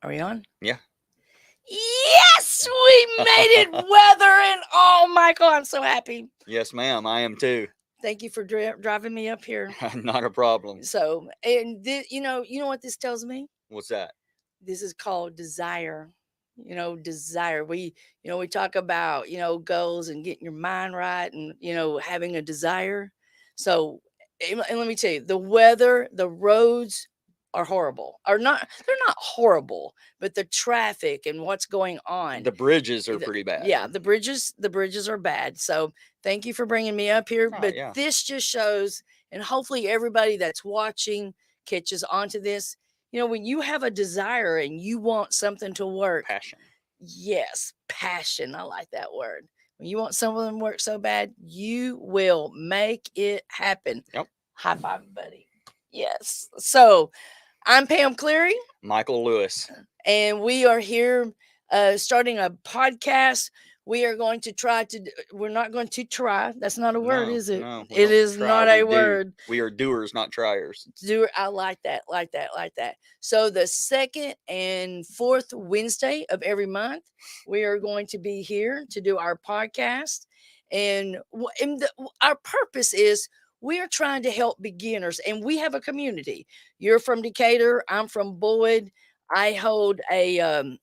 Are we on? Yeah. Yes, we made it. Weather and oh, Michael, I'm so happy. Yes, ma'am. I am too. Thank you for driving me up here. Not a problem. So, and you know what this tells me? What's that? This is called desire. Desire. We talk about, goals and getting your mind right and, having a desire. So, and let me tell you, the weather, the roads are horrible. Are not, they're not horrible, but the traffic and what's going on. The bridges are pretty bad. Yeah, the bridges are bad. So, thank you for bringing me up here, Oh, but yeah. this just shows, and hopefully everybody that's watching catches onto this. When you have a desire and you want something to work, Passion. yes, passion. I like that word. When you want something to work so bad, you will make it happen. Yep. High five, buddy. Yes. So I'm Pam Cleary, Michael Lewis. and we are here starting a podcast. We are going to try to, we're not going to try. That's not a word, No, is it? no, we It don't is try. not a We do. word. We are doers, not triers. I like that, like that, like that. So the second and fourth Wednesday of every month, we are going to be here to do our podcast, and, our purpose is we are trying to help beginners, and we have a community. You're from Decatur, I'm from Boyd. I hold a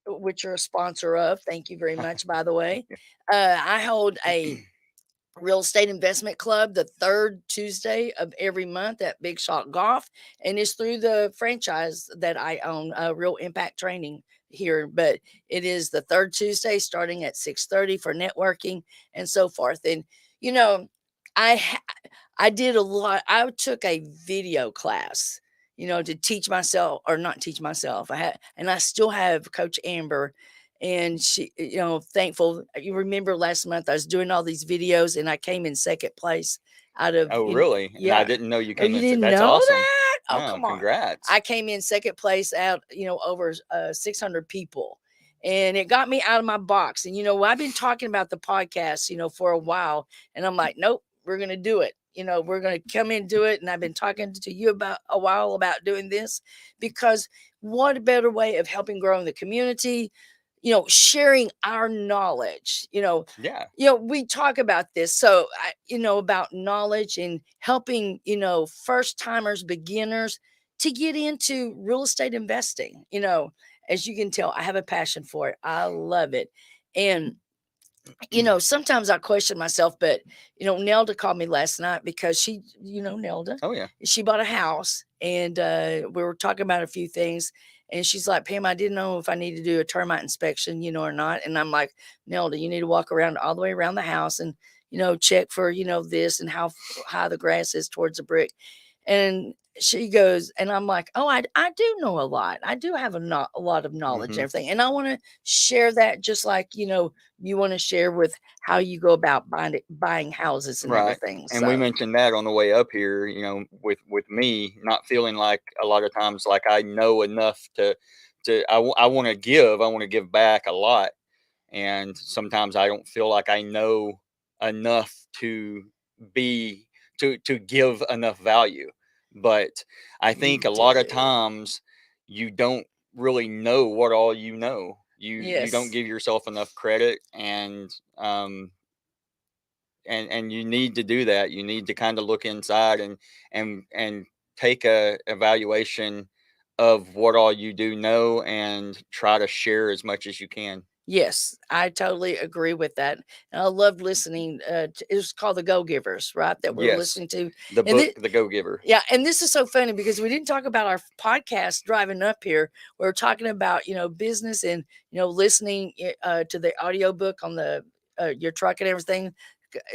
which you're a sponsor of. Thank you very much, by the way. I hold a real estate investment club the third Tuesday of every month at Big Shot Golf, and it's through the franchise that I own, Real Impact Training here. But it is the third Tuesday starting at 6:30 for networking and so forth. And you know, I ha- I did a lot. I took a video class. To teach myself or not teach myself. And I still have Coach Amber, and she, thankful. You remember last month I was doing all these videos and I came in second place out of, Oh, really? And I yeah. didn't know you Oh, came you in. didn't That's know awesome. that? Oh, Oh, come on. congrats. I came in second place out, over 600 people. And it got me out of my box. And, I've been talking about the podcast, for a while. And I'm like, nope, we're going to do it. We're going to come in and do it. And I've been talking to you about a while about doing this, because what a better way of helping grow in the community, sharing our knowledge. Yeah. We talk about this. So, about knowledge and helping, first timers, beginners to get into real estate investing. As you can tell, I have a passion for it. I love it. And, sometimes I question myself, but, Nelda called me last night because she, Nelda, Oh, yeah. she bought a house, and we were talking about a few things. And she's like, Pam, I didn't know if I need to do a termite inspection, or not. And I'm like, Nelda, you need to walk around all the way around the house and, check for, this and how high the grass is towards the brick. And she goes, and I'm like, oh, I do know a lot. I do have a lot of knowledge and Hmm. everything. And I want to share that, just like, you want to share with how you go about buying houses and Right. everything. And we So, mentioned that on the way up here, with me not feeling like a lot of times like I know enough I want to give, I want to give back a lot. And sometimes I don't feel like I know enough to be to give enough value. But I you think a lot of do. times you don't really know what all you know. You don't Yes. give yourself enough credit, and you need to do that. You need to kind of look inside and take a evaluation of what all you do know and try to share as much as you can. Yes, I totally agree with that. And I loved listening. It was called The Go Givers, right? That we're Yes, listening to. the And book The Go Giver. yeah, and this is so funny because we didn't talk about our podcast driving up here. We were talking about, business and, listening to the audiobook on your truck and everything.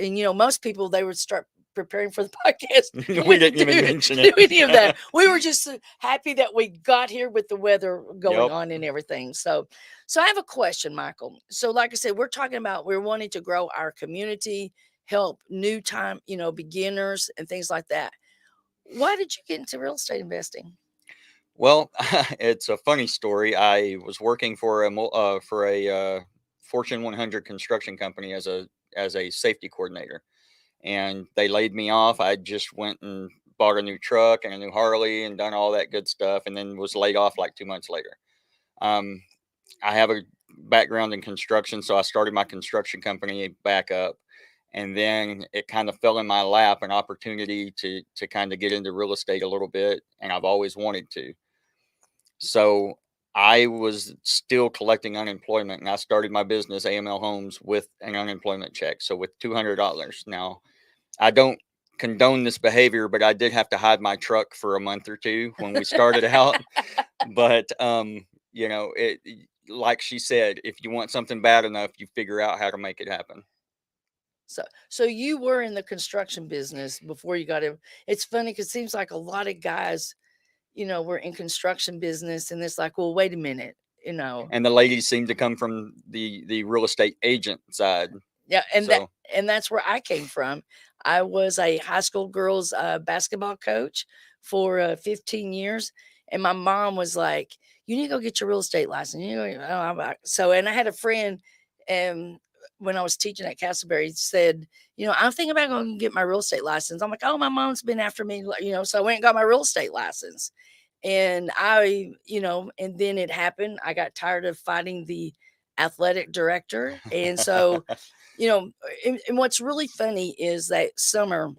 And, most people, they would start preparing for the podcast. You We didn't didn't do, even mention do it. any of that. We were just so happy that we got here with the weather going Yep. on and everything. So I have a question, Michael. So, like I said, we're wanting to grow our community, help new time, beginners and things like that. Why did you get into real estate investing? Well, it's a funny story. I was working for a Fortune 100 construction company as a safety coordinator, and they laid me off. I just went and bought a new truck and a new Harley and done all that good stuff, and then was laid off like 2 months later. Um, I have a background in construction, so I started my construction company back up, and then it kind of fell in my lap an opportunity to kind of get into real estate a little bit, and I've always wanted to. So I was still collecting unemployment, and I started my business AML Homes with an unemployment check. So with $200. Now I don't condone this behavior, but I did have to hide my truck for a month or two when we started out. But you know, like she said, if you want something bad enough, you figure out how to make it happen. So you were in the construction business before you got in. It's funny because it seems like a lot of guys, were in construction business, and it's like, well, wait a minute, you know. And the ladies seem to come from the real estate agent side. Yeah, So and that's where I came from. I was a high school girls basketball coach for 15 years, and my mom was like, "You need to go get your real estate license." So, and I had a friend, and when I was teaching at Castleberry, said, "I'm thinking about going to get my real estate license." I'm like, "Oh, my mom's been after me," So I went and got my real estate license, and and then it happened. I got tired of fighting the athletic director, and so you know, and what's really funny is that summer,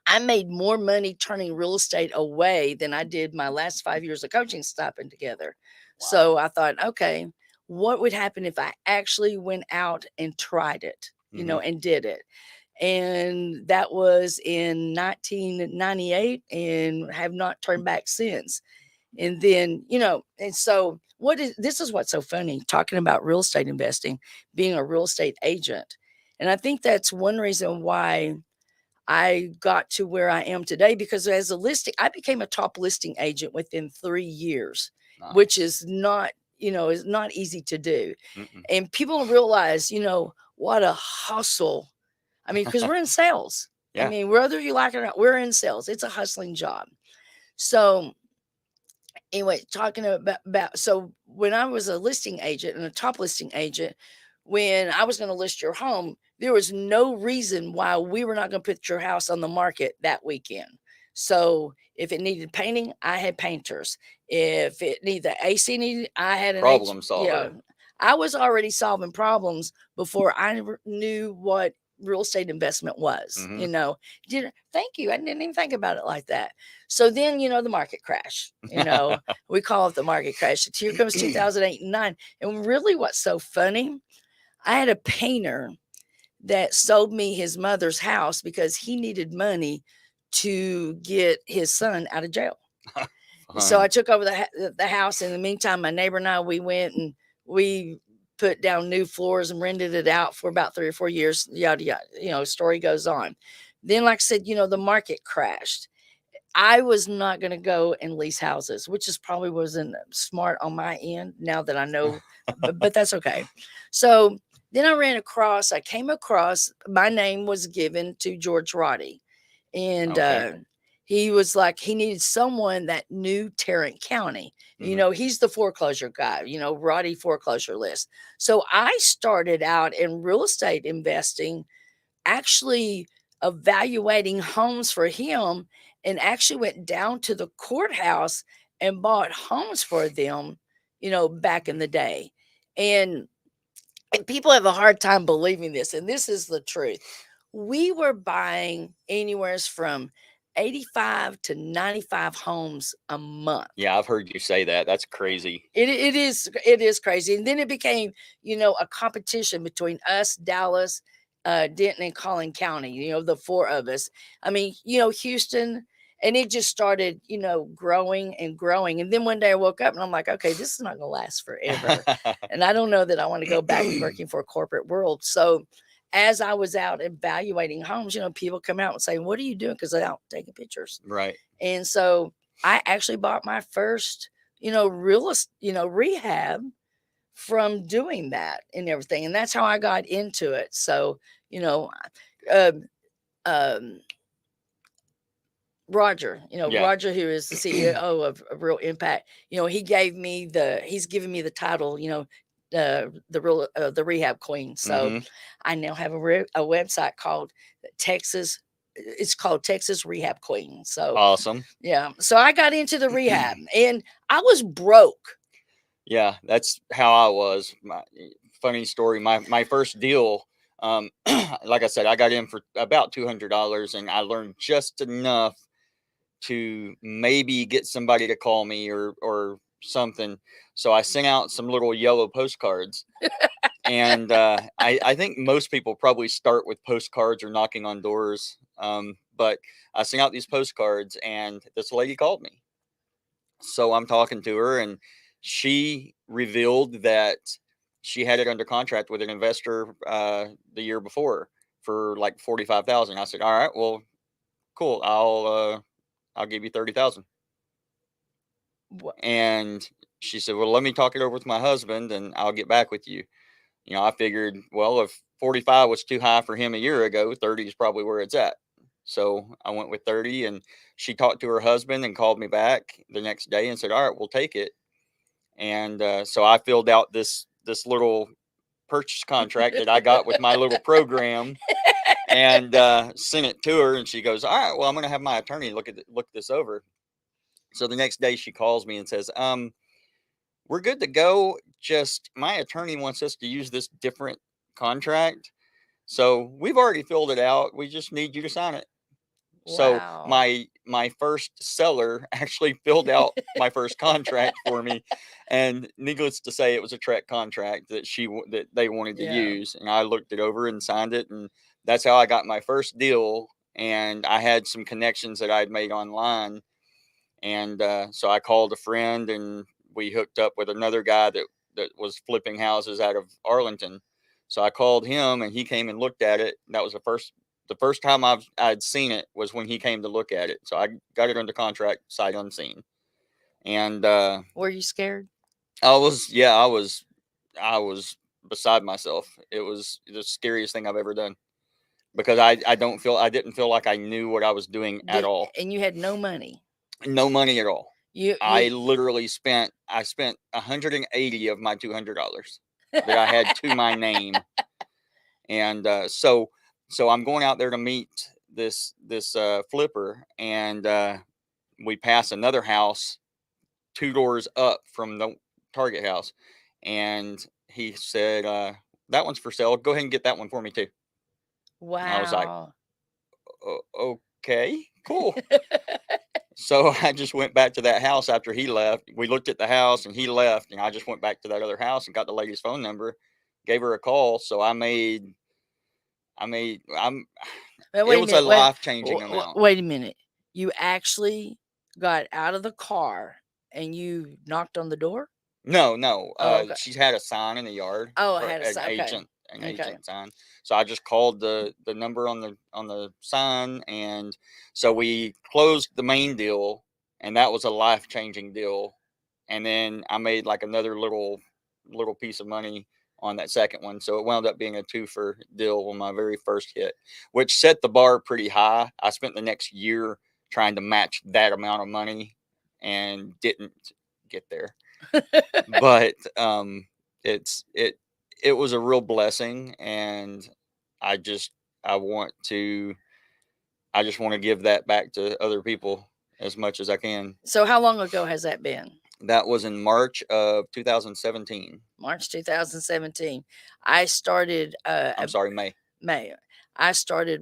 I made more money turning real estate away than I did my last 5 years of coaching stopping together. wow. So I thought, okay, what would happen if I actually went out and tried it, Hmm. and did it? And that was in 1998 and have not turned back since. And then, and so this is what's so funny talking about real estate investing, being a real estate agent. And I think that's one reason why I got to where I am today, because as a listing, I became a top listing agent within 3 years, which Nice. is not, is not easy to do. Mm-mm. And people don't realize, what a hustle. I mean, because we're in sales. I Yeah. mean, whether you like it or not, we're in sales. It's a hustling job. So anyway, talking about so when I was a listing agent and a top listing agent, when I was going to list your home, there was no reason why we were not going to put your house on the market that weekend. So if it needed painting, I had painters. If it needed the AC needed, I had an H. Problem Yeah, solver. I was already solving problems before I knew what real estate investment was. Hmm. Thank you. I didn't even think about it like that. So then, the market crash. We call it the market crash. Here comes 2008 and 9. And really, what's so funny, I had a painter that sold me his mother's house because he needed money to get his son out of jail. So I Fun. took over the house. In the meantime, my neighbor and I, we went and we put down new floors and rented it out for about 3 or 4 years. Yada yada. Story goes on. Then, like I said, the market crashed. I was not going to go and lease houses, which is probably wasn't smart on my end now that I know, but that's okay. So then I came across, my name was given to George Roddy. And Okay. he was like, he needed someone that knew Tarrant County. Hmm. He's the foreclosure guy, Roddy foreclosure list. So I started out in real estate investing, actually evaluating homes for him, and actually went down to the courthouse and bought homes for them, back in the day. And people have a hard time believing this, and this is the truth. We were buying anywhere from 85 to 95 homes a month. Yeah, I've heard you say that. That's crazy. It is crazy. And then it became, a competition between us, Dallas, Denton, and Collin County, the four of us. I mean, Houston, and it just started, growing and growing. And then one day I woke up and I'm like, okay, this is not gonna last forever. And I don't know that I want to go back to working for a corporate world. So as I was out evaluating homes, people come out and say, what are you doing? Because they're out taking pictures. Right. And so I actually bought my first, rehab from doing that and everything. And that's how I got into it. So, you know, um, um, Yeah. Roger, who is the CEO of Real Impact, he's given me the title, the rehab queen. So Hmm. I now have a website called Texas. It's called Texas Rehab Queen. So Awesome. yeah. So I got into the rehab and I was broke. Yeah, that's how I was. Funny story. My first deal, like I said, I got in for about $200, and I learned just enough to maybe get somebody to call me or something. So I sent out some little yellow postcards, and I think most people probably start with postcards or knocking on doors. But I sent out these postcards, and this lady called me. So I'm talking to her, and she revealed that she had it under contract with an investor the year before for like 45,000. I said, "All right, well, cool. I'll give you 30,000." What? And she said, "Well, let me talk it over with my husband, and I'll get back with you." I figured, well, if 45 was too high for him a year ago, 30 is probably where it's at. So I went with 30, and she talked to her husband and called me back the next day and said, "All right, we'll take it." And so I filled out this little purchase contract that I got with my little program, and sent it to her. And she goes, "All right, well, I'm going to have my attorney look this over." So the next day she calls me and says, "We're good to go. Just my attorney wants us to use this different contract. So we've already filled it out. We just need you to sign it." So Wow. my first seller actually filled out my first contract for me, and needless to say, it was a Trek contract that that they wanted to Yeah. use, and I looked it over and signed it, and that's how I got my first deal. And I had some connections that I'd made online, and so I called a friend, and we hooked up with another guy that was flipping houses out of Arlington. So I called him, and he came and looked at it. That was the first time I'd seen it was when he came to look at it. So I got it under contract, sight unseen. And Were you scared? I was beside myself. It was the scariest thing I've ever done, because I didn't feel like I knew what I was doing at Did all. and you had no money. No money at all. I You literally spent 180 of my $200 that I had to my name. And so I'm going out there to meet this flipper, and we pass another house 2 doors up from the target house, and he said, "That one's for sale. Go ahead and get that one for me too." And I was like, wow. Okay, cool." So I just went back to that house after he left. We looked at the house and he left, and I just went back to that other house and got the lady's phone number, gave her a call. So I'm it Wait a was a minute. Wait, life-changing amount. wait a minute. You actually got out of the car and you knocked on the door? No, no. Oh, okay. She's had a sign in the yard Oh, I for had a okay. an Okay. agent sign. So I just called the number on the sign, and so we closed the main deal, and that was a life-changing deal. And then I made like another little piece of money on that second one. So it wound up being a two for deal on my very first hit, which set the bar pretty high. I spent the next year trying to match that amount of money and didn't get there. But it was a real blessing, and I just I want to I just want to give that back to other people as much as I can. So how long ago has that been? That was in March of 2017. March 2017. I started I'm sorry, May. May. I started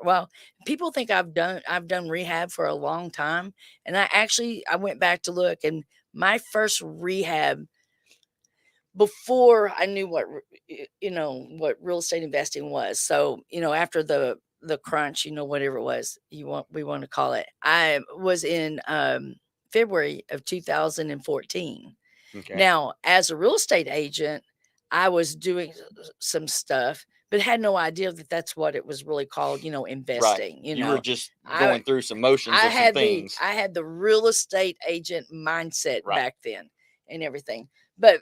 well, people think I've done rehab for a long time, and I went back to look, and my first rehab before I knew what real estate investing was. So, after the crunch, whatever it was we want to call it. I was in February of 2014. Okay. Now, as a real estate agent, I was doing some stuff, but had no idea that that's what it was really called, Right. investing. You were just I going through some motions I of some had the things. I had the real estate agent mindset Right. back then and everything. But,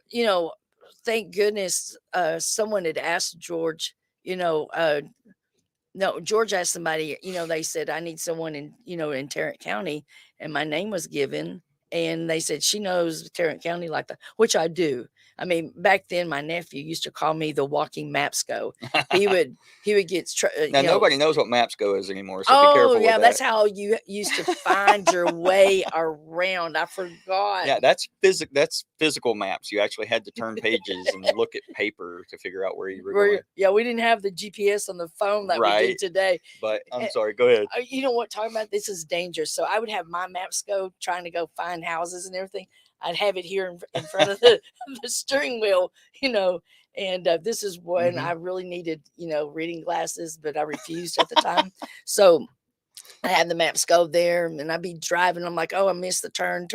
thank goodness someone had asked George, no, George asked somebody, they said, I need someone in Tarrant County, and my name was given. And they said, she knows Tarrant County like that, which I do. I mean, back then my nephew used to call me the walking Mapsco. He would get Now nobody knows what Mapsco is anymore, so be Oh careful yeah, with that's that. how you used to find your way around. I forgot. Yeah, that's physical maps. You actually had to turn pages and look at paper to figure out where you were going. Yeah, we didn't have the GPS on the phone that we do Right. today. But I'm Eh, sorry, go ahead. You know what? Talking about this is dangerous. So I would have my maps go trying to go find houses and everything. I'd have it here in front of the steering wheel, and this is when I really needed, reading glasses, but I refused at the time. So I had the maps go there and I'd be driving. I'm like, oh, I missed the turn.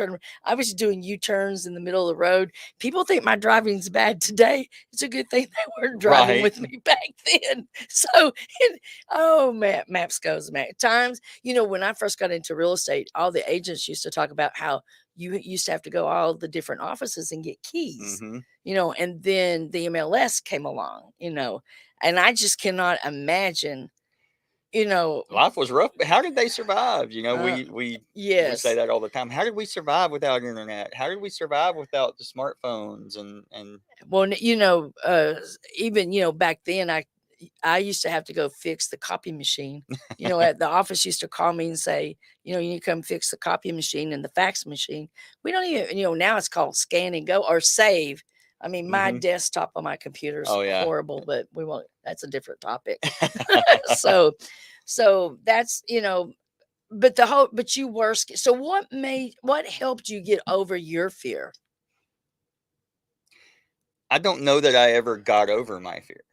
I was doing U-turns in the middle of the road. People think my driving's bad today. It's a good thing they weren't driving Right. with me back then. So, oh man, maps goes, man. Times, when I first got into real estate, all the agents used to talk about how you used to have to go all the different offices and get keys, and then the MLS came along, and I just cannot imagine, Life was rough. But how did they survive? We say yes. that all the time. How did we survive without internet? How did we survive without the smartphones and Well, even back then, I used to have to go fix the copy machine. At the office used to call me and say, you need to come fix the copy machine and the fax machine. We don't even, now it's called scan and go or save. I mean, my desktop on my computer is Oh, yeah. horrible, but we won't. That's a different topic. so, that's but you were so what helped you get over your fear? I don't know that I ever got over my fear.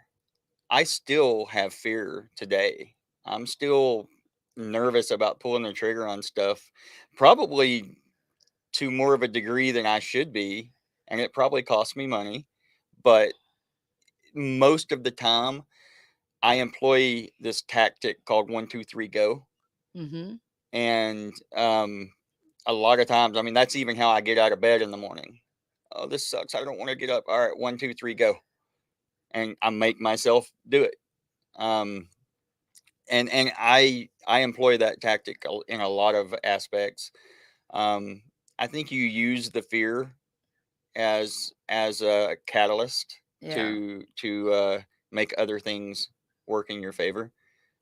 I still have fear today. I'm still nervous about pulling the trigger on stuff, probably to more of a degree than I should be, and it probably costs me money. But most of the time, I employ this tactic called 1, 2, 3, go. Mm-hmm. And a lot of times, I mean, that's even how I get out of bed in the morning. Oh, this sucks. I don't want to get up. All right, 1, 2, 3, go. And I make myself do it. And I employ that tactic in a lot of aspects. I think you use the fear as a catalyst Yeah. to make other things work in your favor,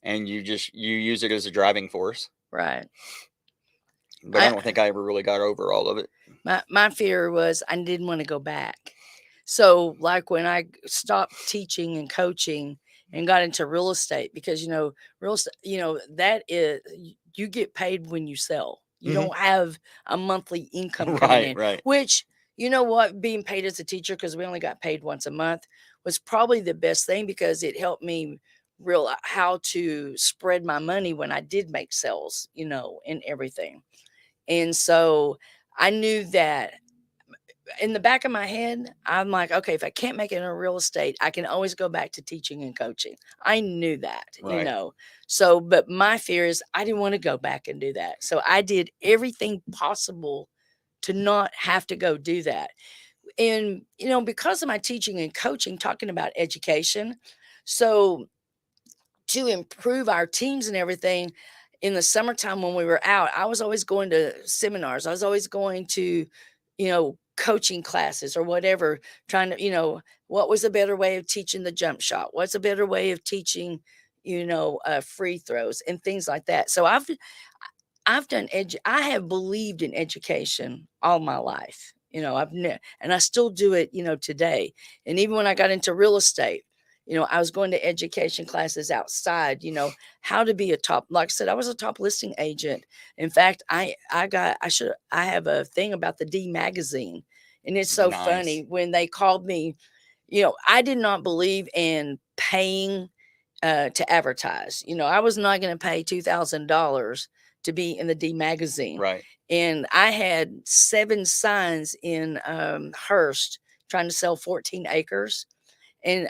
and you use it as a driving force. Right. But I don't think I ever really got over all of it. My fear was I didn't want to go back. So like when I stopped teaching and coaching and got into real estate, because real estate, that is you get paid when you sell. You don't have a monthly income coming in. Right. Which, you know what, being paid as a teacher, because we only got paid once a month, was probably the best thing, because it helped me realize how to spread my money when I did make sales, and everything. And so I knew that in the back of my head, I'm like, okay, if I can't make it in real estate, I can always go back to teaching and coaching. I knew that, Right. So, but my fear is I didn't want to go back and do that. So I did everything possible to not have to go do that. And, because of my teaching and coaching, talking about education. So to improve our teams and everything, in the summertime when we were out, I was always going to seminars. I was always going to, coaching classes or whatever, trying to, what was a better way of teaching the jump shot? What's a better way of teaching, free throws and things like that. So I've done I have believed in education all my life. And I still do it, today. And even when I got into real estate, I was going to education classes outside, how to be a top, like I said, I was a top listing agent. In fact, I have a thing about the D magazine. And it's so funny when they called me, I did not believe in paying to advertise. I was not going to pay $2,000 to be in the D magazine. Right. And I had 7 signs in Hearst trying to sell 14 acres. And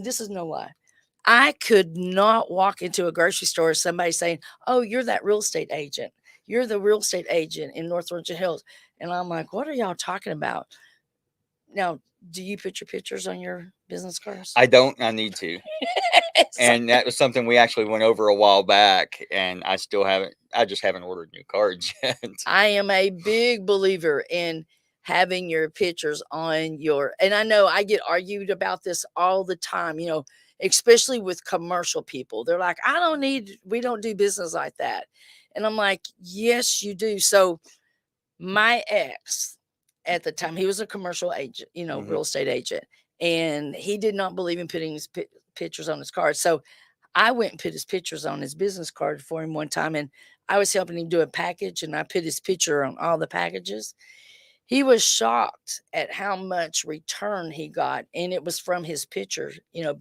this is no lie, I could not walk into a grocery store, somebody saying, oh, you're that real estate agent. You're the real estate agent in North Orange Hills. And I'm like, what are y'all talking about? Now, do you put your pictures on your business cards? I don't. I need to. And that was something we actually went over a while back, and I just haven't ordered new cards yet. I am a big believer in having your pictures on your, and I know I get argued about this all the time, especially with commercial people. They're like, we don't do business like that. And I'm like, yes, you do. So my ex at the time, he was a commercial agent, Hmm. real estate agent, and he did not believe in putting his pictures on his card. So I went and put his pictures on his business card for him one time, and I was helping him do a package, and I put his picture on all the packages. He was shocked at how much return he got, and it was from his picture,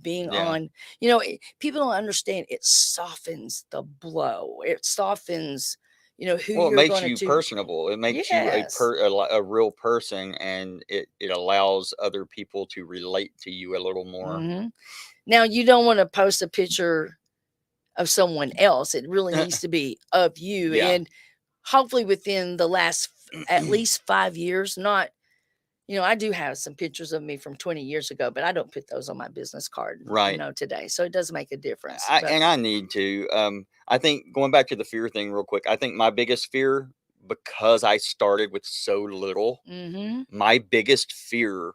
being Yeah. on, people don't understand, it softens the blow. It softens, who Well, it you're makes going you to. personable. It makes you Yes. a real person, and it allows other people to relate to you a little more. Hmm. Now, you don't want to post a picture of someone else. It really needs to be of you. Yeah. And hopefully within the last at least 5 years, not, I do have some pictures of me from 20 years ago, but I don't put those on my business card, Right. today. So it does make a difference. I But and I need to. I think going back to the fear thing real quick. I think my biggest fear, because I started with so little, hmm my biggest fear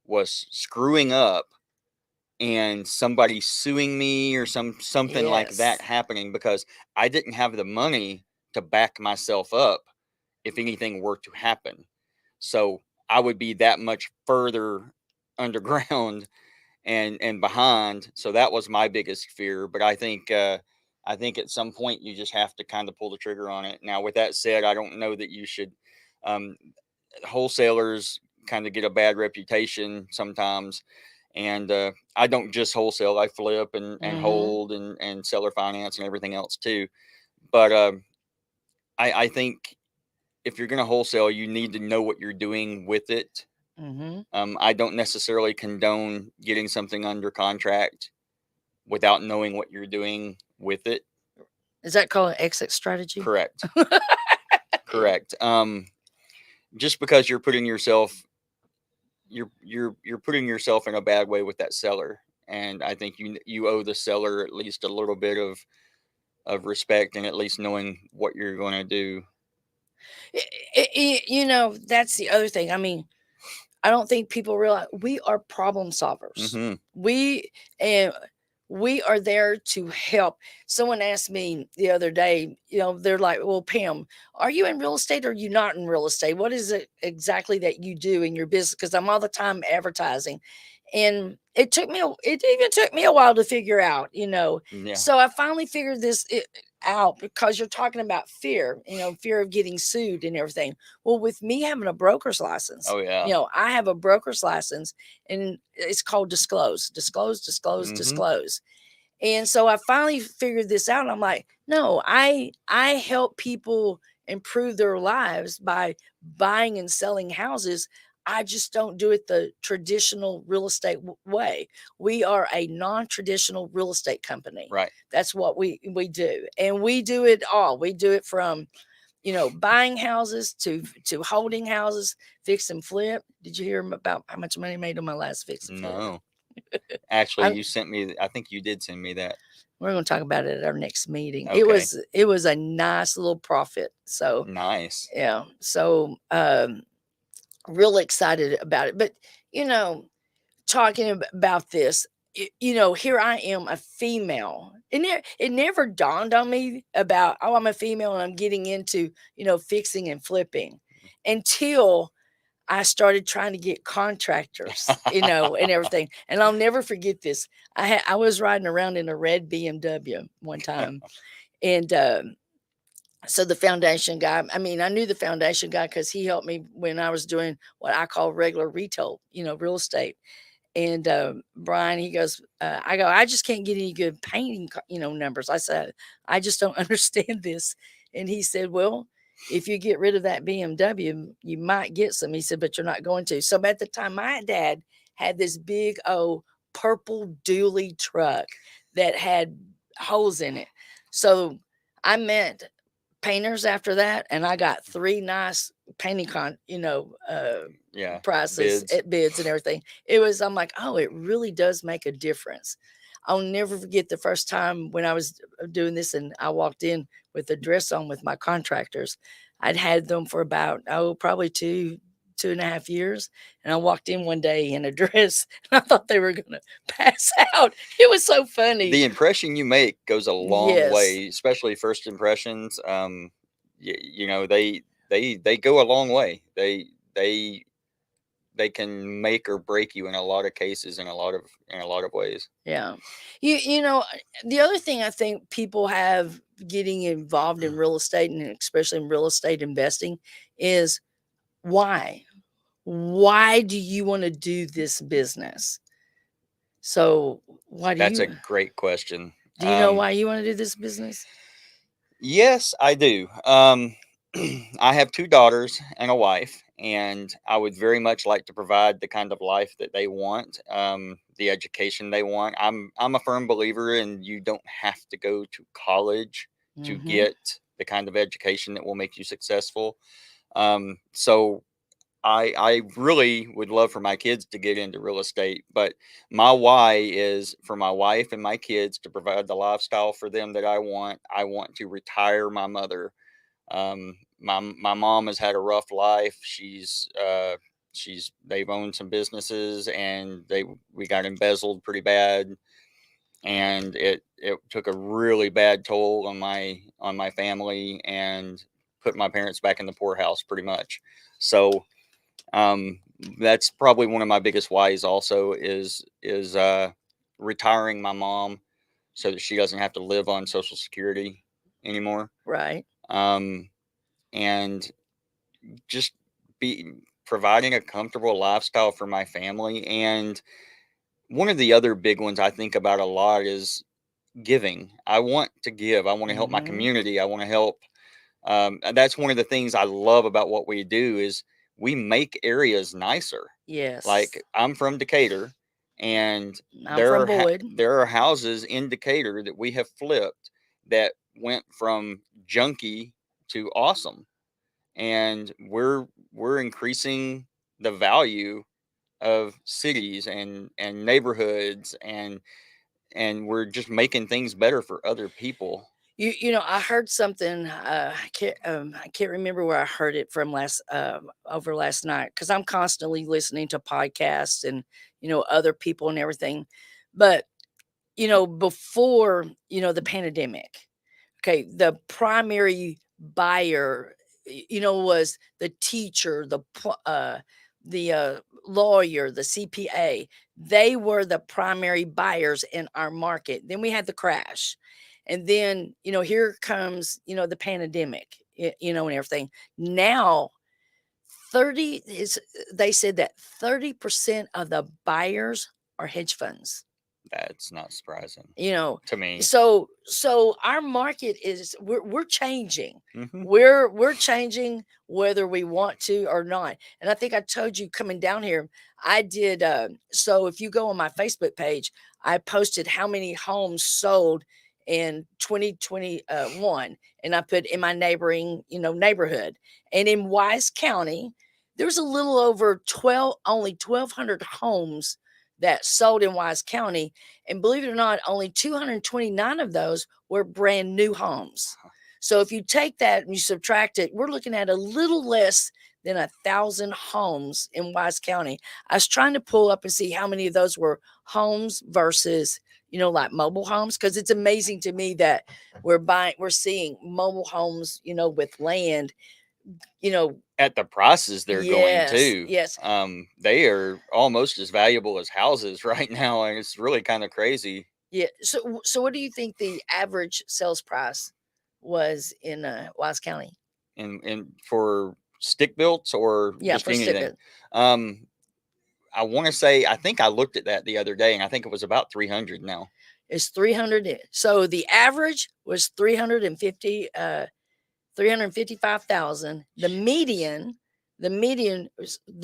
was screwing up and somebody suing me or something like that yes. happening, because I didn't have the money to back myself up if anything were to happen. So I would be that much further underground and behind. So that was my biggest fear. But I think at some point you just have to kind of pull the trigger on it. Now, with that said, I don't know that you should. Um, Wholesalers kind of get a bad reputation sometimes, and I don't just wholesale; I flip and hmm hold and seller finance and everything else too. But I think if you're going to wholesale, you need to know what you're doing with it. hmm I don't necessarily condone getting something under contract without knowing what you're doing with it. Is that called an exit strategy? Correct. Correct. Just because you're putting yourself in a bad way with that seller, and I think you owe the seller at least a little bit of respect, and at least knowing what you're going to do. That's the other thing. I mean, I don't think people realize we are problem solvers. Hmm. We and we are there to help. Someone asked me the other day, they're like, "Well, Pam, are you in real estate or are you not in real estate? What is it exactly that you do in your business?" Because I'm all the time advertising. And it even took me a while to figure out, Yeah. So I finally figured this out, because you're talking about fear, fear of getting sued and everything. Well, with me having a broker's license, Oh yeah. I have a broker's license, and it's called disclose, disclose, disclose, Hmm. disclose. And so I finally figured this out. I'm like, no, I help people improve their lives by buying and selling houses. I just don't do it the traditional real estate way. We are a non-traditional real estate company. Right. That's what we do. And we do it all. We do it from, buying houses to holding houses, fix and flip. Did you hear about how much money I made on my last fix and flip? No. Actually, I, you sent me. I think you did send me that. we're going to talk about it at our next meeting. It Okay. was it was a nice little profit. So Nice. yeah, so real excited about it. But you know, talking about this, here I am, a female. It never dawned on me about, oh, I'm a female and I'm getting into fixing and flipping, until I started trying to get contractors, and everything. And I'll never forget this. I was riding around in a red BMW one time, and so the foundation guy. I mean, I knew the foundation guy because he helped me when I was doing what I call regular retail, real estate. And Brian, he goes, I go, I just can't get any good painting, numbers. I said, I just don't understand this. And he said, well, if you get rid of that BMW, you might get some. He said, but you're not going to. So at the time, my dad had this big old purple dually truck that had holes in it. So I met painters after that, and I got 3 nice painting Yeah. prices Bids. at bids and everything. I'm like, oh, it really does make a difference. I'll never forget the first time when I was doing this, and I walked in with a dress on with my contractors. I'd had them for about, probably 2.5 years. And I walked in one day in a dress and I thought they were going to pass out. It was so funny. The impression you make goes a long Yes. way, especially first impressions. You know, they go a long way. They can make or break you in a lot of cases, in a lot of ways. Yeah. You know, the other thing I think people have getting involved in real estate and especially in real estate investing is why? Why do you want to do this business? So, why do That's a you great question. do you know why you want to do this business? Yes, I do. I have two daughters and a wife, and I would very much like to provide the kind of life that they want, the education they want. I'm a firm believer in you don't have to go to college to Mhm. get the kind of education that will make you successful. So I really would love for my kids to get into real estate, but my why is for my wife and my kids to provide the lifestyle for them that I want. I want to retire my mother. My mom has had a rough life. She's they've owned some businesses and we got embezzled pretty bad, and it took a really bad toll on my family and put my parents back in the poorhouse pretty much. So um, that's probably one of my biggest whys also is retiring my mom so that she doesn't have to live on social security anymore. Right. Um, and just be providing a comfortable lifestyle for my family. And one of the other big ones I think about a lot is giving. I want to give. I want to help my Mhm. community. I want to help. And that's one of the things I love about what we do is we make areas nicer. Yes. Like I'm from Decatur, and I'm from Boyd. there are houses in Decatur that we have flipped that went from junky to awesome, and we're increasing the value of cities and neighborhoods, and we're just making things better for other people. You know, I heard something. I can't remember where I heard it from over last night because I'm constantly listening to podcasts and other people and everything. But before the pandemic, okay, the primary buyer, was the teacher, the lawyer, the CPA. They were the primary buyers in our market. Then we had the crash. And then, here comes, the pandemic, and everything. Now, 30 is they said that 30% of the buyers are hedge funds. That's not surprising You know, to me. so our market is we're changing. Hmm. We're changing whether we want to or not. And I think I told you coming down here, I did so if you go on my Facebook page, I posted how many homes sold in 2021 and I put in my neighboring, neighborhood. And in Wise County, there's a little over 1,200 homes that sold in Wise County, and believe it or not, only 229 of those were brand new homes. So if you take that and you subtract it, we're looking at a little less than 1,000 homes in Wise County. I was trying to pull up and see how many of those were homes versus, like mobile homes, because it's amazing to me that we're seeing mobile homes, with land, At the prices they're going yes, to, yes. they are almost as valuable as houses right now, and it's really kind of crazy. Yeah. So what do you think the average sales price was in Wise County? And for stick builts or Yeah, just for stick anything. built. Um, I want to say I think I looked at that the other day, and I think it was about 300 now. It's 300. So the average was 355,000. The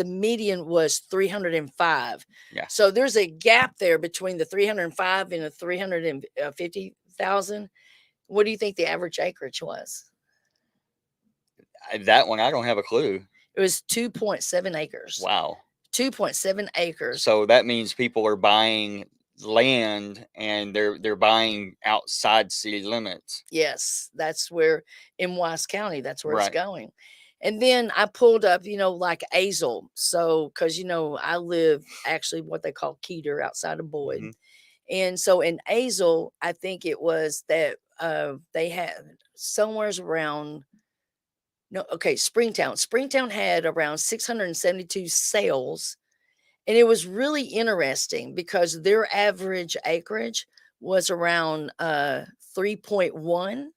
median was 305. Yeah, So there's a gap there between the 305 and the 350,000. What do you think the average acreage was? that one I don't have a clue. It was 2.7 acres. Wow. 2.7 acres. So that means people are buying land and they're buying outside city limits. Yes, that's where in Wise County, that's where it's Right. going. And then I pulled up, like Azle. So, because, I live actually what they call Keeter outside of Boyd. Hmm. And so in Azle, I think it was that they had somewhere's around, no, okay, Springtown. Springtown had around 672 sales. And it was really interesting because their average acreage was around 3.1,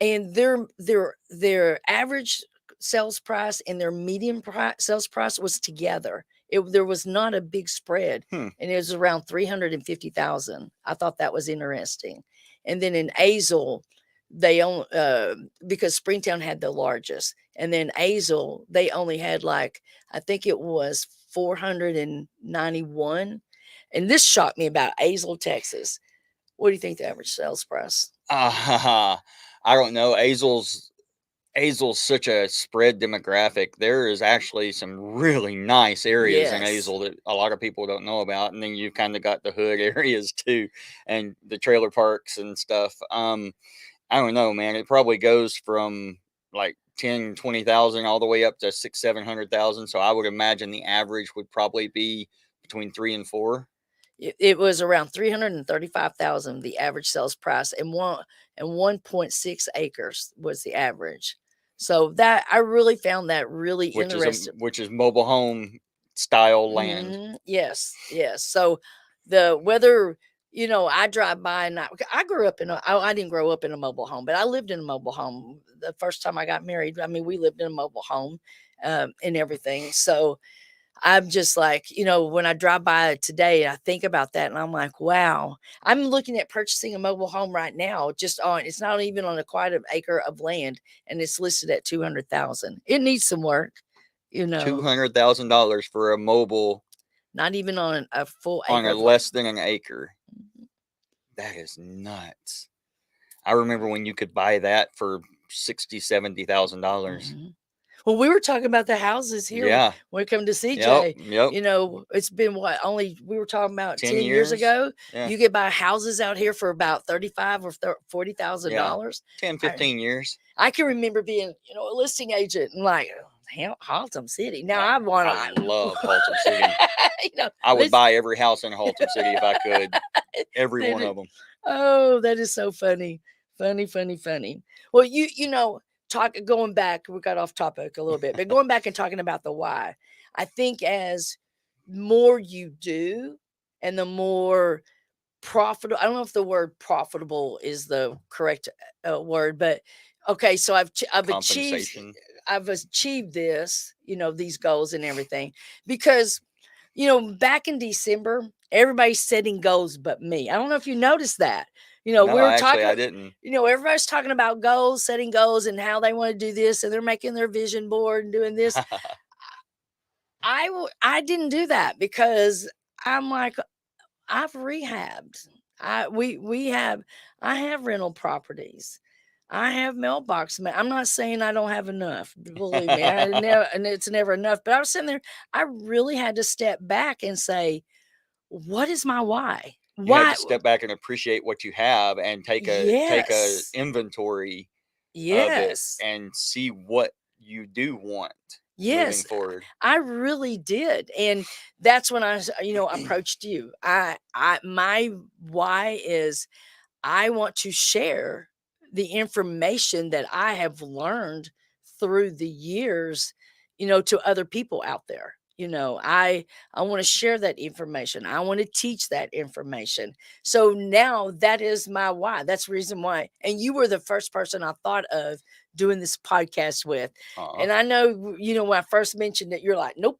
and their average sales price and their median sales price was together. There was not a big spread, Hmm. and it was around 350,000. I thought that was interesting. And then in Azle, they own because Springtown had the largest, and then Azle they only had, like, I think it was 491. And this shocked me about Azle, Texas. What do you think the average sales price? I don't know. Azle's such a spread demographic. There is actually some really nice areas in Yes. Azle that a lot of people don't know about, and then you've kind of got the hood areas too, and the trailer parks and stuff. I don't know, man. It probably goes from like 10, 20,000 all the way up to 6, 700,000. So I would imagine the average would probably be between 3 and 4. It was around 335,000, the average sales price, and 1.6 acres was the average. So that I really found that really interesting. Which is mobile home style land. Yes, yes. So the whether I drive by, and I grew up I didn't grow up in a mobile home, but I lived in a mobile home the first time I got married. I mean, we lived in a mobile home, and everything. So I'm just like, when I drive by today, I think about that and I'm like, wow. I'm looking at purchasing a mobile home right now, it's not even on a quite an acre of land, and it's listed at 200,000. It needs some work, $200,000 for a mobile not even on a full on acre a of land. less than an acre. That is nuts. I remember when you could buy that for 60, $70,000. Mhm. Well, we were talking about the houses here Yeah. when we come to Yep. CJ. Yep. It's been what, only we were talking about 10 10 years years. ago. Yeah. You could buy houses out here for about 35 or Yeah. $40,000. 10, I 15 years. I can remember being, a listing agent and like, hell, Haltom City. Now Yeah. I want I love Haltom City. to, I would let's. buy every house in Haltom City if I could. Every That one is- of them. oh, that is so funny, funny, funny, funny. Well, going back, we got off topic a little bit, but going back and talking about the why, I think as more you do, and the more profitable. I don't know if the word profitable is the correct word, but okay. So Compensation. I've achieved this, these goals and everything, because back in December, everybody's setting goals but me. I don't know if you noticed that. No, We were actually, talking. I didn't. Everybody's talking about goals, setting goals, and how they want to do this, and they're making their vision board and doing this. I didn't do that because I'm like, I've rehabbed. I have rental properties. I have mailbox. I'm not saying I don't have enough. Believe me, I never, and it's never enough. But I was sitting there. I really had to step back and say, "What is my why? You had Why?" to step back and appreciate what you have and take a Yes, inventory of it yes, and see what you do want moving yes. forward. I really did, and that's when approached you. My why is I want to share the information that I have learned through the years, to other people out there. I want to share that information. I want to teach that information. So now that is my why. That's the reason why. And you were the first person I thought of doing this podcast with. Aw. And I know, when I first mentioned it, you're like, nope.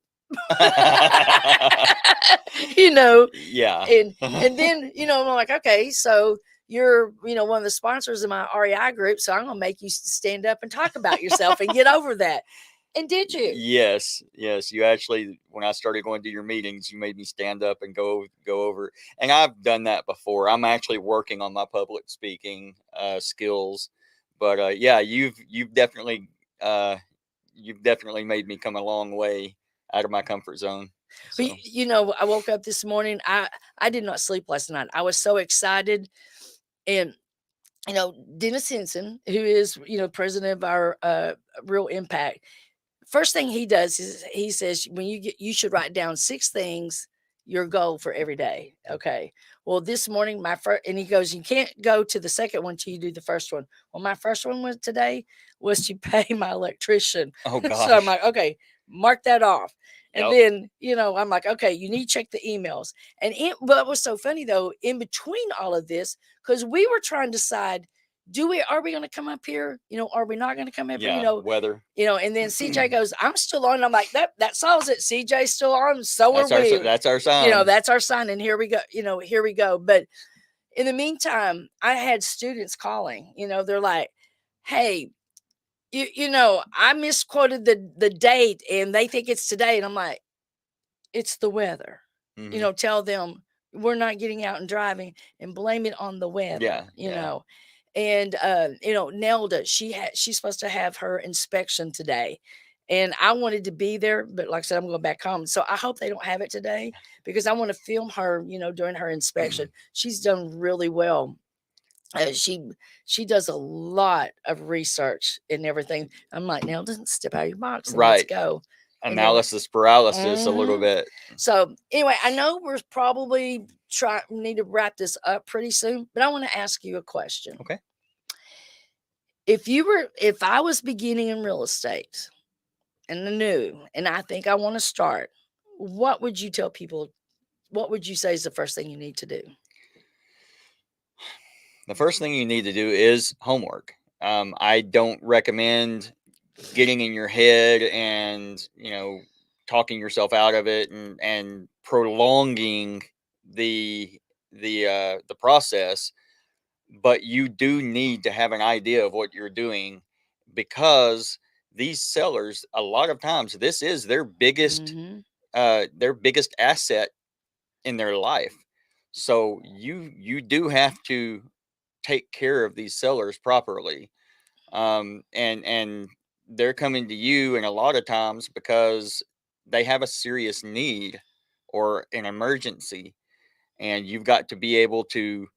you know, Yeah. and then I'm like, okay, so you're one of the sponsors of my REI group, so I'm gonna make you stand up and talk about yourself and get over that. And did you? Yes, yes. You actually, when I started going to your meetings, you made me stand up and go over. And I've done that before. I'm actually working on my public speaking skills, but yeah, uh, you've definitely made me come a long way out of my comfort zone. But, So I woke up this morning. I did not sleep last night. I was so excited, and Dennis Henson, who is, president of our Real Impact. First thing he does is he says, when you should write down 6 things, your goal for every day. Okay. Well, this morning, my first, and he goes, you can't go to the second one till you do the first one. Well, my first one was today was to pay my electrician. Oh So I'm gosh. like, okay, mark that off. And Yep. then, I'm like, okay, you need to check the emails. And what was so funny though, in between all of this, because we were trying to decide, are we going to come up here? Are we not going to come up here? Yeah. Weather. And then CJ goes, I'm still on. I'm like, that solves it. CJ's still on. So are we. That's our sign. That's our sign. And here we go. Here we go. But in the meantime, I had students calling, they're like, hey, I misquoted the date and they think it's today. And I'm like, it's the weather. Mhm. Tell them we're not getting out and driving and blame it on the weather. Yeah, You yeah. know. And Nelda, she's supposed to have her inspection today. And I wanted to be there, but like I said, I'm going back home. So I hope they don't have it today because I want to film her, during her inspection. She's done really well. She does a lot of research and everything. I'm like, Nelda, step out of your box and let's Right. go. Analysis paralysis a little Mhm. bit. So anyway, I know we're probably need to wrap this up pretty soon, but I want to ask you a question. Okay. If I was beginning in real estate and new, and I think I want to start, what would you tell people? What would you say is the first thing you need to do? The first thing you need to do is homework. I don't recommend getting in your head and talking yourself out of it and prolonging the process. But you do need to have an idea of what you're doing because these sellers, a lot of times, this is Mm-hmm. their biggest asset in their life. So you do have to take care of these sellers properly. And they're coming to you, and a lot of times because they have a serious need or an emergency, and you've got to be able to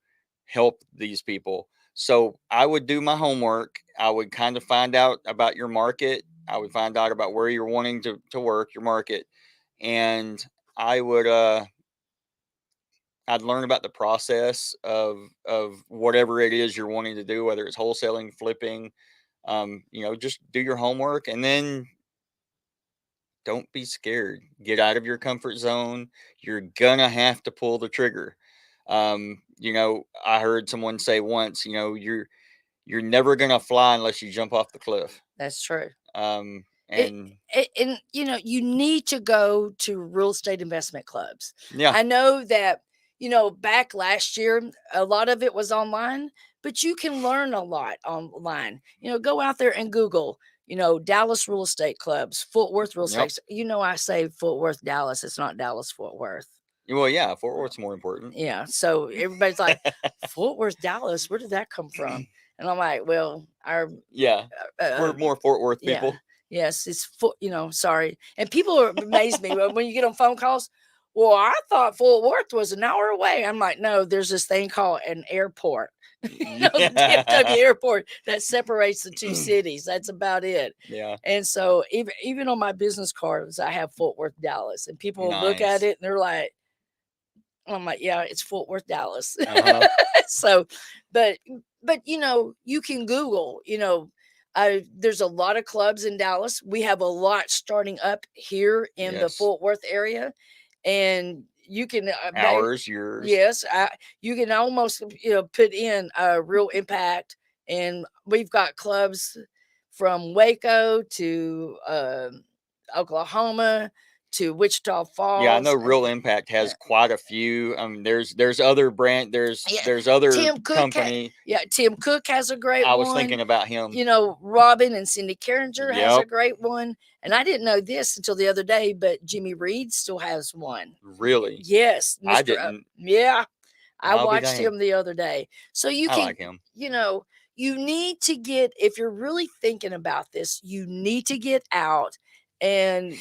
help these people. So I would do my homework. I would kind of find out about your market. I would find out about where you're wanting to work, your market, and I would I'd learn about the process of whatever it is you're wanting to do, whether it's wholesaling, flipping. Just do your homework and then don't be scared. Get out of your comfort zone. You're gonna have to pull the trigger. I heard someone say once, you're never gonna fly unless you jump off the cliff. That's true. Um, It, and and you need to go to real estate investment clubs. yeah, I know that back last year a lot of it was online, but you can learn a lot online. Go out there and Google Dallas real estate clubs, Fort Worth real yep. estate. I say Fort Worth Dallas, it's not Dallas Fort Worth. Well, yeah, Fort Worth's more important. Yeah, so everybody's like, Fort Worth Dallas, where did that come from? And I'm like, well, our Yeah, we're more Fort Worth yeah. people. Yes, it's sorry. And people are amaze me when you get on phone calls. Well, I thought Fort Worth was an hour away. I'm like, no, there's this thing called an airport. The DFW airport that separates the two cities. That's about it. Yeah. And so even on my business cards, I have Fort Worth, Dallas, and people look at Nice. it and they're like, I'm like, yeah, it's Fort Worth, Dallas. Uh-huh. So, but you can Google, there's a lot of clubs in Dallas. We have a lot starting up here in the Yes. Fort Worth area, and you can Ours, yours. Yes, you can almost put in a Real Impact, and we've got clubs from Waco to Oklahoma to Wichita Falls. Yeah, I know Real Impact has quite a few. There's other brand. There's other Tim Cook company. Tim Cook has a great one. I was thinking about him. Robin and Cindy Carringer has a Yep. great one. And I didn't know this until the other day, but Jimmy Reed still has one. Really? Yes. I didn't. Yeah. I I'll be watched him dang. the other day. So you I can, like him. you need to get, if you're really thinking about this, you need to get out and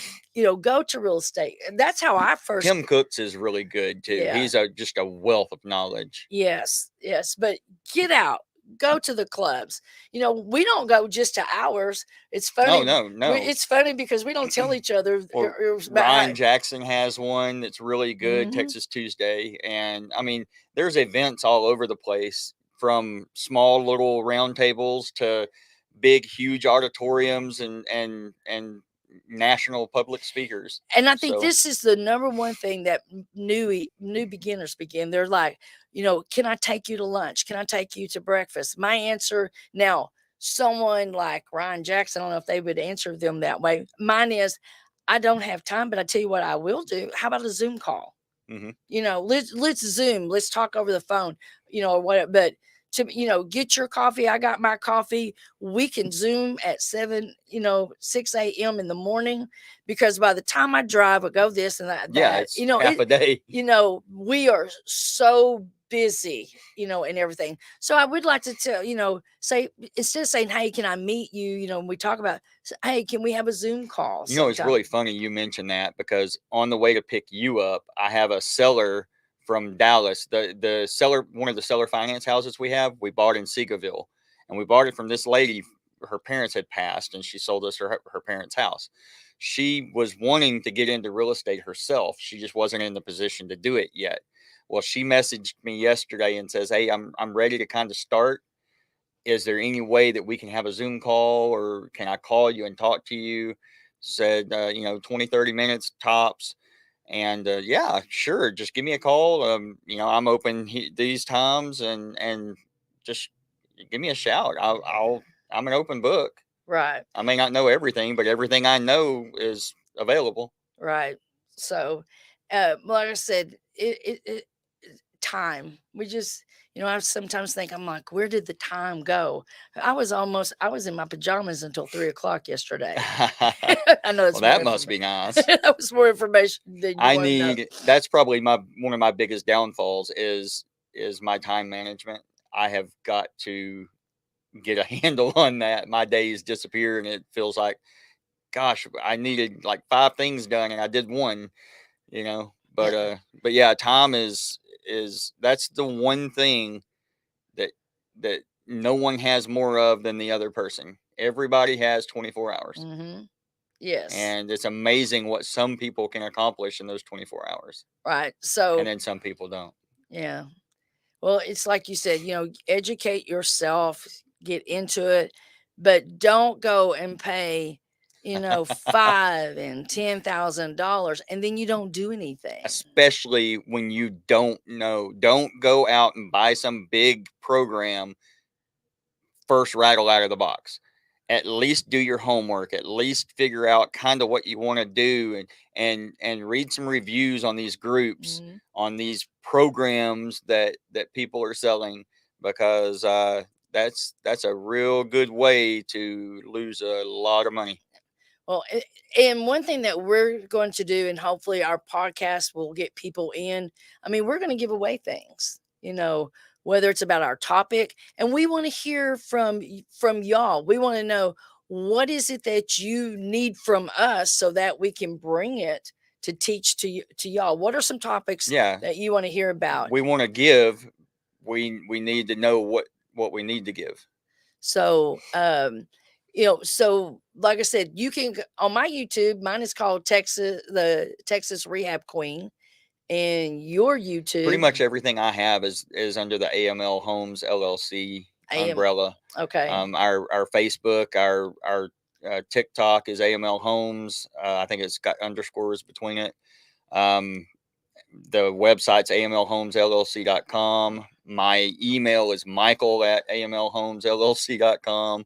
go to real estate. And that's how I first. Tim Cooks is really good too. Yeah. He's just a wealth of knowledge. Yes, but get out, go to the clubs. We don't go just to ours. It's No, funny. no. It's funny because we don't tell each other Well, about how. Ryan Jackson has one that's really good, Mhm. Texas Tuesday. And I mean, there's events all over the place, from small little round tables to big, huge auditoriums and national public speakers. And I think So this is the number one thing that new beginners begin. They're like, can I take you to lunch? Can I take you to breakfast? My answer now, someone like Ryan Jackson, I don't know if they would answer them that way. Mine is, I don't have time, but I tell you what I will do. How about a Zoom call? mhm. Let's Zoom, let's talk over the phone, or what. But to get your coffee, I got my coffee. We can Zoom at 6 a.m. in the morning, because by the time I drive, I go this and Yeah, that, it's half a day. we are so busy, and everything. So I would like to tell, say, instead of saying, hey, can I meet you, and we talk about, hey, can we have a Zoom call You know, it's sometime? really funny you mentioned that, because on the way to pick you up, I have a seller from Dallas. The seller, one of the seller finance houses we bought in Seagoville, and we bought it from this lady. Her parents had passed, and she sold us her parents' house. She was wanting to get into real estate herself. She just wasn't in the position to do it yet. Well, she messaged me yesterday and says, "Hey, I'm ready to kind of start. Is there any way that we can have a Zoom call, or can I call you and talk to you?" Said, 20, 30 minutes tops. And yeah, sure. Just give me a call. I'm open these times, and just give me a shout. I'm an open book. Right. I may not know everything, but everything I know is available. Right. So, like I said, time. We just, I sometimes think, I'm like, where did the time go? I was in my pajamas until 3 o'clock yesterday. I know Well, it's more that must information. be nice. That was more information than you want to know. That's probably one of my biggest downfalls is my time management. I have got to get a handle on that. My days disappear, and it feels like, gosh, I needed like 5 things done and I did one, you know. But Yeah. but yeah, time is that's the one thing that that no one has more of than the other person. Everybody has 24 hours. Mm-hmm. Yes. And it's amazing what some people can accomplish in those 24 hours. Right. And So, then some people don't. yeah. Well, it's like you said, educate yourself, get into it, but don't go and pay, five and $10,000, and then you don't do anything. Especially when you don't know. Don't go out and buy some big program first rattle out of the box. At least do your homework. At least figure out kind of what you want to do, and read some reviews on these groups, Mhm. on these programs that people are selling, because that's a real good way to lose a lot of money. Well, and one thing that we're going to do, and hopefully our podcast will get people in. I mean, we're going to give away things, whether it's about our topic, and we want to hear from y'all. We want to know, what is it that you need from us, so that we can bring it to teach to y'all. What are some topics Yeah, that you want to hear about? we want to give. We need to know what we need to give. So, so like I said, you can on my YouTube. Mine is called the Texas Rehab Queen, and your Pretty YouTube, much everything I have is under the AML Homes LLC AM. umbrella. Okay. Our Facebook, our TikTok is AML Homes. I think it's got underscores between it. Um, the website's amlhomesllc.com. My email is michael@amlhomesllc.com.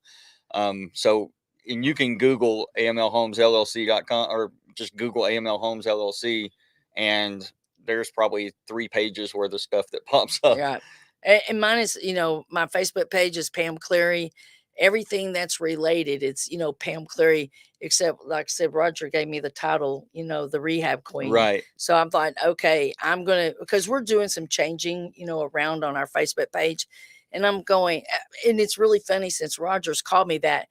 So, and you can Google amlhomesllc.com, or just Google AML Homes LLC, and there's probably 3 pages worth of stuff that pops up. Yeah. And mine is, my Facebook page is Pam Cleary. Everything that's related, it's, Pam Cleary, except like I said, Roger gave me the title, the Rehab Queen. Right. So I'm like, okay, because we're doing some changing, around on our Facebook page. And I'm going, and it's really funny, since Roger's called me that,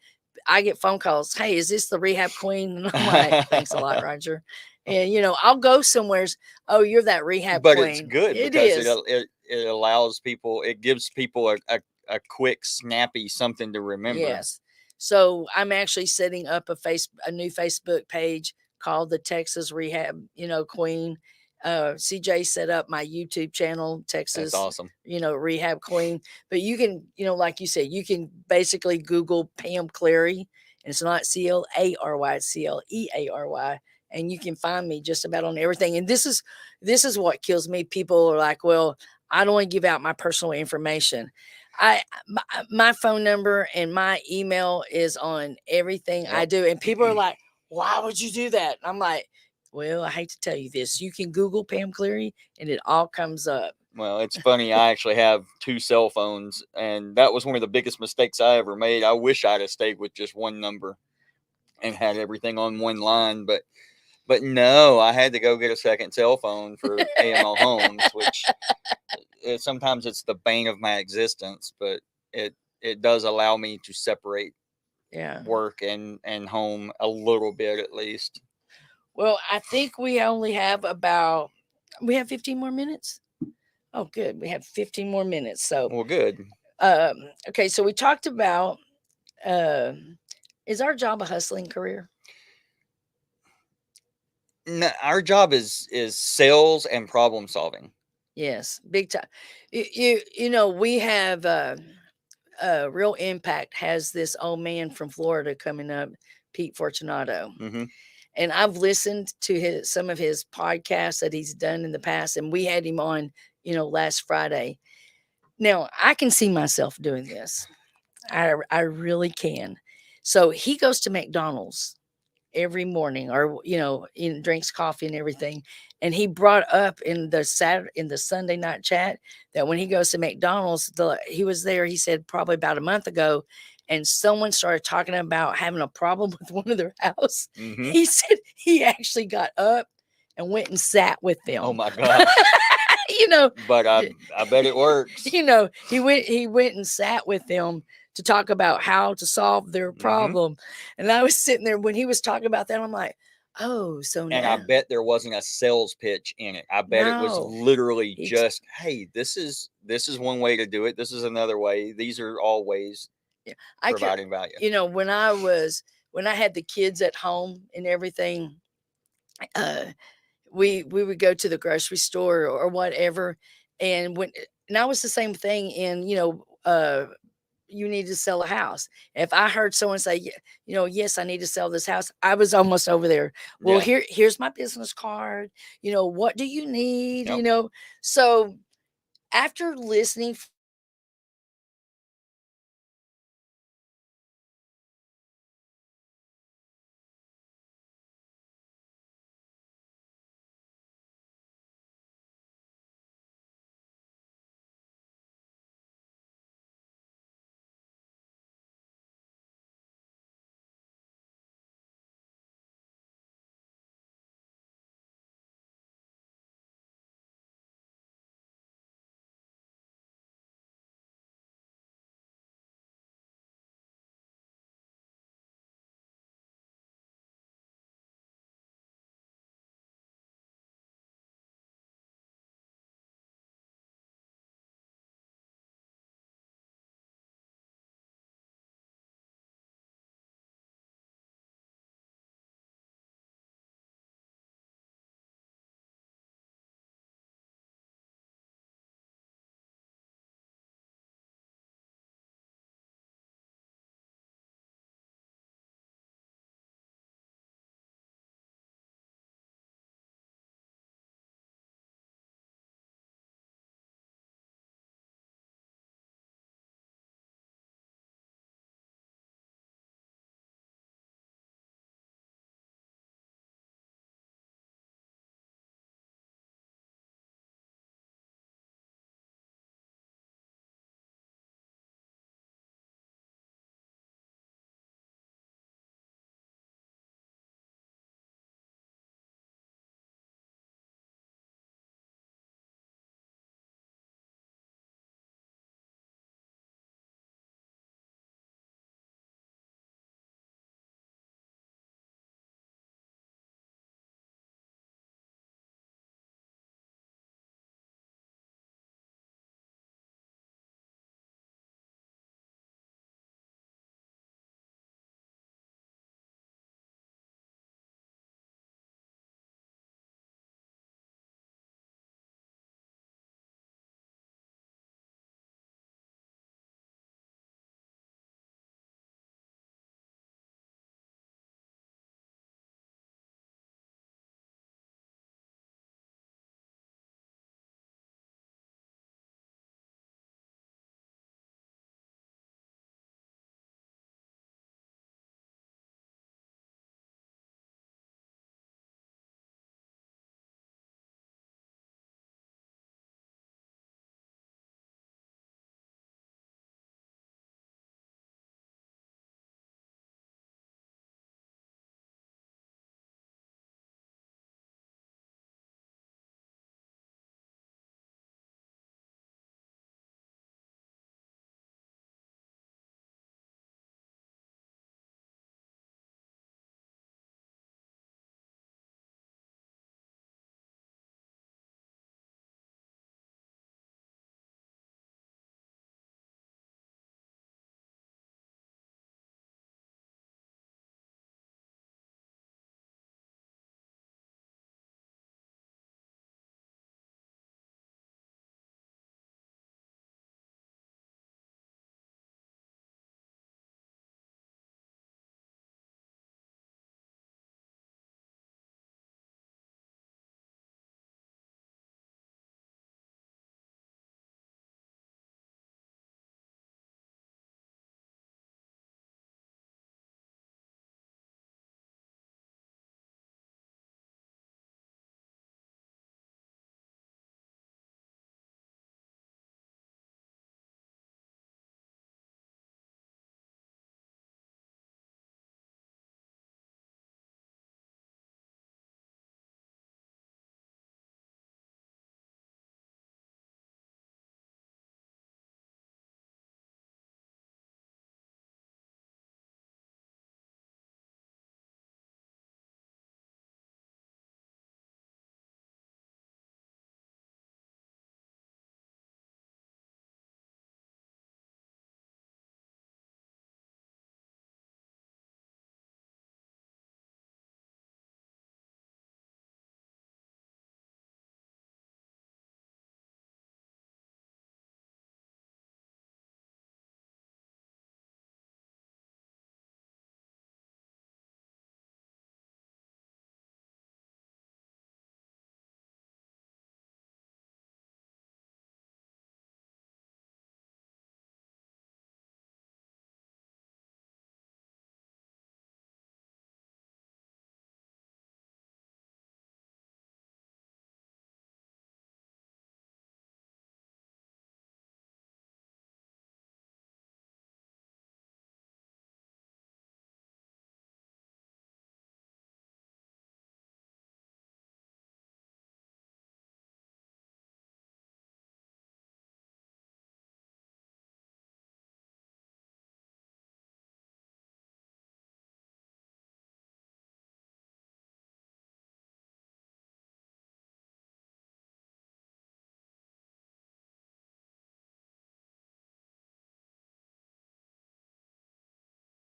I get phone calls. Hey, is this the Rehab Queen? And I'm like, thanks a lot, Roger. And, I'll go somewheres. Oh, you're that Rehab But Queen. it's good It because is. it allows people, it gives people a quick, snappy something to remember. Yes. So I'm actually setting up a new Facebook page called the Texas Rehab, Queen. CJ set up my YouTube channel, That's Texas, awesome. Rehab Queen. But you can, like you said, you can basically Google Pam Cleary, and it's not Clary, it's Cleary, and you can find me just about on everything. And this is what kills me. People are like, well, I don't want to give out my personal information. My phone number and my email is on everything I Yep. do, and people are like, "Why would you do that?" I'm like, "Well, I hate to tell you this. You can Google Pam Cleary, and it all comes up." Well, it's funny. I actually have 2 cell phones, and that was one of the biggest mistakes I ever made. I wish I'd have stayed with just one number and had everything on one line, but no, I had to go get a second cell phone for AML Homes, which sometimes it's the bane of my existence, but it does allow me to separate Yeah. work and home a little bit at least. Well, I think we have 15 more minutes. Oh, good. We have 15 more minutes. So, Well, good. okay. So we talked about, is our job a hustling career? No, our job is sales and problem solving. Yes, big time. We have Real Impact has this old man from Florida coming up, Pete Fortunato. Hmm. And I've listened to some of his podcasts that he's done in the past, and we had him on, last Friday. Now, I can see myself doing this. I really can. So he goes to McDonald's every morning, or drinks coffee and everything, and he brought up in the Sunday night chat that when he goes to McDonald's, he was there, he said, probably about a month ago, and someone started talking about having a problem with one of their house. Hmm. He said he actually got up and went and sat with them. Oh my gosh. But I bet it works. He went and sat with them to talk about how to solve their problem. And I was sitting there when he was talking about that. I'm like, oh, so And now. I bet there wasn't a sales pitch in it. I bet it was No. literally just, hey, this is one way to do it. This is another way. These are all ways providing value. When I had the kids at home and everything, we would go to the grocery store or whatever, and I was the same thing in, you need to sell a house. If I heard someone say, yes, I need to sell this house, I was almost over there. Well, Yeah. here's my business card. What do you need? Yep. So after listening